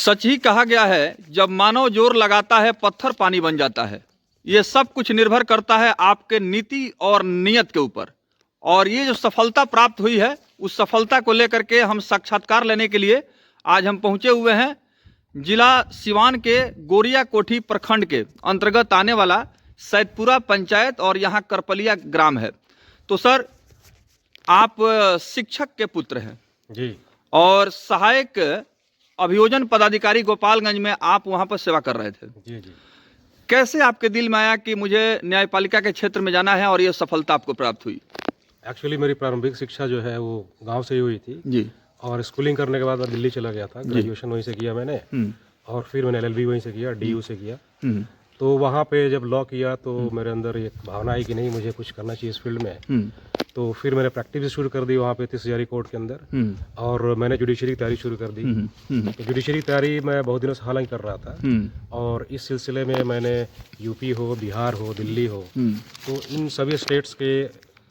सच ही कहा गया है, जब मानव जोर लगाता है पत्थर पानी बन जाता है। ये सब कुछ निर्भर करता है आपके नीति और नियत के ऊपर। और ये जो सफलता प्राप्त हुई है, उस सफलता को लेकर के हम साक्षात्कार लेने के लिए आज हम पहुंचे हुए हैं जिला सिवान के गोरिया कोठी प्रखंड के अंतर्गत आने वाला सैदपुरा पंचायत, और यहाँ करपलिया ग्राम है। तो सर, आप शिक्षक के पुत्र हैं जी। और सहायक अभियोजन पदाधिकारी गोपालगंज में आप वहां पर सेवा कर रहे थे। जी जी। कैसे आपके दिल में आया कि मुझे न्यायपालिका के क्षेत्र में जाना है और ये सफलता आपको प्राप्त हुई? एक्चुअली मेरी प्रारंभिक शिक्षा जो है वो गांव से ही हुई थी जी। और स्कूलिंग करने के बाद मैं दिल्ली चला गया था। ग्रेजुएशन वहीं से किया मैंने और फिर मैंने LLB वहीं से किया, DU से किया। तो वहाँ पे जब लॉ किया तो मेरे अंदर एक भावना आई कि नहीं, मुझे कुछ करना चाहिए इस फील्ड में। तो फिर मैंने प्रैक्टिस शुरू कर दी वहाँ पे तिसजारी कोर्ट के अंदर और मैंने जुडिशरी की तैयारी शुरू कर दी। तो जुडिशरी की तैयारी मैं बहुत दिनों से हालांकि कर रहा था और इस सिलसिले में मैंने UP हो, बिहार हो, दिल्ली हो, तो इन सभी स्टेट्स के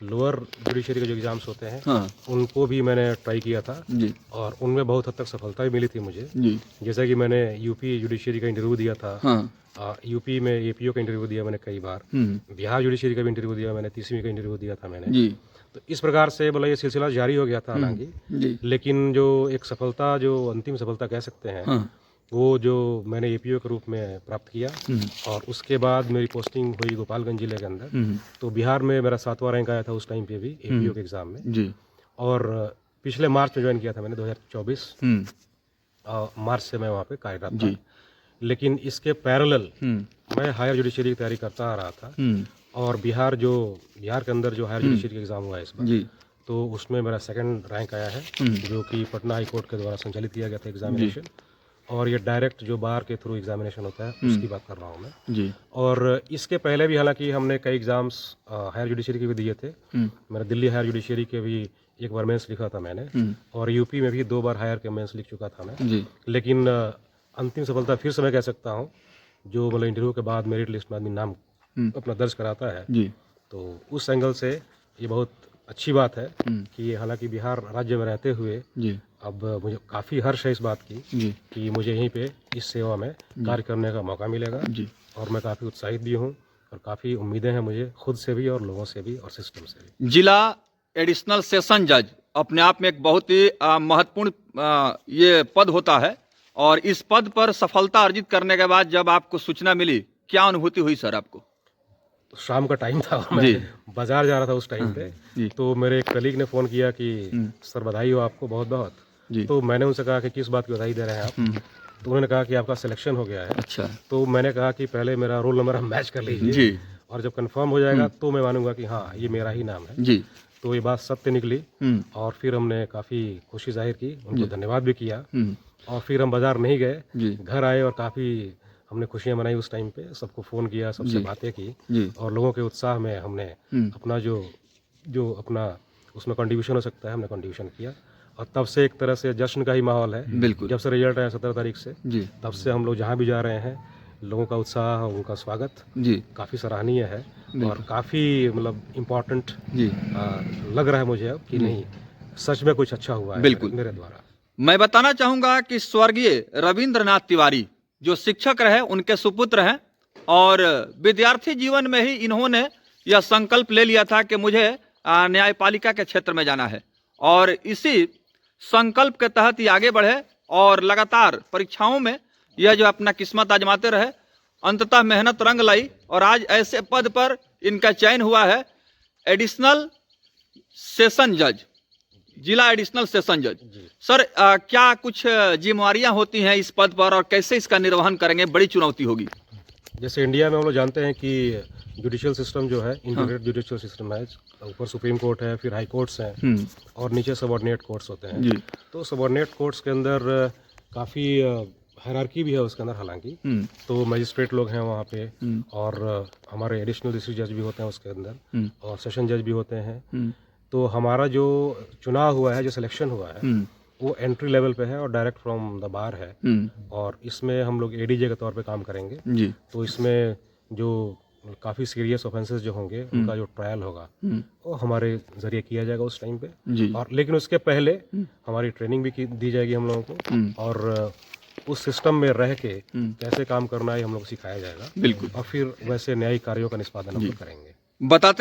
लोअर जुडिशरी के जो एग्जाम्स होते हैं उनको भी मैंने ट्राई किया था जी। और उनमें बहुत हद तक सफलता भी मिली थी मुझे। जी। जैसा कि मैंने UP जुडिशरी का इंटरव्यू दिया था, हाँ। UP में APO का इंटरव्यू दिया मैंने कई बार, बिहार जुडिशरी का भी इंटरव्यू दिया मैंने, 30वीं का इंटरव्यू दिया था मैंने। जी। तो इस प्रकार से मतलब ये सिलसिला जारी हो गया था हालांकि, जी। लेकिन जो एक सफलता, जो अंतिम सफलता कह सकते हैं, वो जो मैंने APO के रूप में प्राप्त किया और उसके बाद मेरी पोस्टिंग हुई गोपालगंज जिले के अंदर। तो बिहार में मेरा 7वां रैंक आया था उस टाइम पे भी APO के एग्ज़ाम में। जी। और पिछले मार्च में ज्वाइन किया था मैंने 2024 मार्च से मैं वहाँ पे कार्यरत था। लेकिन इसके पैरेलल मैं हायर जुडिशरी की तैयारी करता आ रहा था और बिहार के अंदर जो हायर जुडिशरी का एग्ज़ाम हुआ है इस बार, तो उसमें मेरा 2nd रैंक आया है, जो कि पटना हाई कोर्ट के द्वारा संचालित किया गया था एग्जामिनेशन। और ये डायरेक्ट जो बार के थ्रू एग्जामिनेशन होता है उसकी बात कर रहा हूँ मैं। जी। और इसके पहले भी हालांकि हमने कई एग्ज़ाम्स हायर जुडिशरी के भी दिए थे। मैंने दिल्ली हायर जुडिशरी के भी एक बार मेंस लिखा था मैंने और UP में भी 2 बार हायर के मेंस लिख चुका था मैं। जी। लेकिन अंतिम सफलता फिर से मैं कह सकता हूँ, जो मतलब इंटरव्यू के बाद मेरिट लिस्ट में आदमी नाम अपना दर्ज कराता है, जी। तो उस एंगल से ये बहुत अच्छी बात है कि हालांकि बिहार राज्य में रहते हुए जी। अब मुझे काफ़ी हर्ष है इस बात की जी। कि मुझे यहीं पे इस सेवा में कार्य करने का मौका मिलेगा। जी। और मैं काफ़ी उत्साहित भी हूँ और काफ़ी उम्मीदें हैं मुझे खुद से भी और लोगों से भी और सिस्टम से भी। जिला एडिशनल सेशन जज अपने आप में एक बहुत ही महत्वपूर्ण ये पद होता है, और इस पद पर सफलता अर्जित करने के बाद जब आपको सूचना मिली, क्या अनुभूति हुई सर आपको? शाम का टाइम था और मैं बाजार जा रहा था उस टाइम पे। तो मेरे एक कलीग ने फ़ोन किया कि सर बधाई हो आपको बहुत बहुत। तो मैंने उनसे कहा कि किस बात की बधाई दे रहे हैं आप? तो उन्होंने कहा कि आपका सिलेक्शन हो गया है। अच्छा। तो मैंने कहा कि पहले मेरा रोल नंबर हम मैच कर लीजिए और जब कंफर्म हो जाएगा तो मैं मानूंगा कि हाँ ये मेरा ही नाम है। जी। तो ये बात सत्य निकली और फिर हमने काफ़ी खुशी जाहिर की, उनको धन्यवाद भी किया और फिर हम बाजार नहीं गए, घर आए और काफ़ी हमने खुशियां मनाई उस टाइम पे, सबको फ़ोन किया, सबसे बातें की और लोगों के उत्साह में हमने अपना जो अपना उसमें कंट्रीब्यूशन हो सकता है हमने कंट्रीब्यूशन किया और तब से एक तरह से जश्न का ही माहौल है। बिल्कुल। जब से रिजल्ट आया 17 तारीख से, तब से हम लोग जहाँ भी जा रहे हैं, लोगों का उत्साह, उनका स्वागत काफ़ी सराहनीय है और काफ़ी मतलब इम्पोर्टेंट लग रहा है मुझे अब कि नहीं, सच में कुछ अच्छा हुआ है बिल्कुल मेरे द्वारा। मैं बताना चाहूँगा कि स्वर्गीय रविंद्रनाथ तिवारी जो शिक्षक रहे, उनके सुपुत्र हैं और विद्यार्थी जीवन में ही इन्होंने यह संकल्प ले लिया था कि मुझे न्यायपालिका के क्षेत्र में जाना है, और इसी संकल्प के तहत ही आगे बढ़े और लगातार परीक्षाओं में यह जो अपना किस्मत आजमाते रहे। अंततः मेहनत रंग लाई और आज ऐसे पद पर इनका चयन हुआ है, एडिशनल सेशन जज, जिला एडिशनल सेशन जज। सर, क्या कुछ जिम्मेवारियां होती हैं इस पद पर और कैसे इसका निर्वहन करेंगे? बड़ी चुनौती होगी। जैसे इंडिया में हम लोग जानते हैं कि जुडिशियल सिस्टम जो है इंटीग्रेटेड जुडिशियल सिस्टम है, ऊपर सुप्रीम कोर्ट है, फिर हाई कोर्ट्स हैं और नीचे सबऑर्डिनेट कोर्ट्स होते हैं। तो सबऑर्डिनेट कोर्ट्स के अंदर काफ़ी हायरार्की भी है उसके अंदर हालांकि। तो मजिस्ट्रेट लोग हैं वहाँ पे और हमारे एडिशनल डिस्ट्रिक्ट जज भी होते हैं उसके अंदर और सेशन जज भी होते हैं। तो हमारा जो चुनाव हुआ है, जो सिलेक्शन हुआ है, वो एंट्री लेवल पे है और डायरेक्ट फ्रॉम द बार है और इसमें हम लोग ADJ के तौर पे काम करेंगे। तो इसमें जो काफ़ी सीरियस ऑफेंसेस जो होंगे उनका जो ट्रायल होगा वो हमारे ज़रिए किया जाएगा उस टाइम पे। और लेकिन उसके पहले हमारी ट्रेनिंग भी दी जाएगी हम लोगों को और उस सिस्टम में रह के कैसे काम करना है हम लोग सिखाया जाएगा। बिल्कुल। और फिर वैसे न्यायिक कार्यों का निष्पादन हम लोग करेंगे। बताते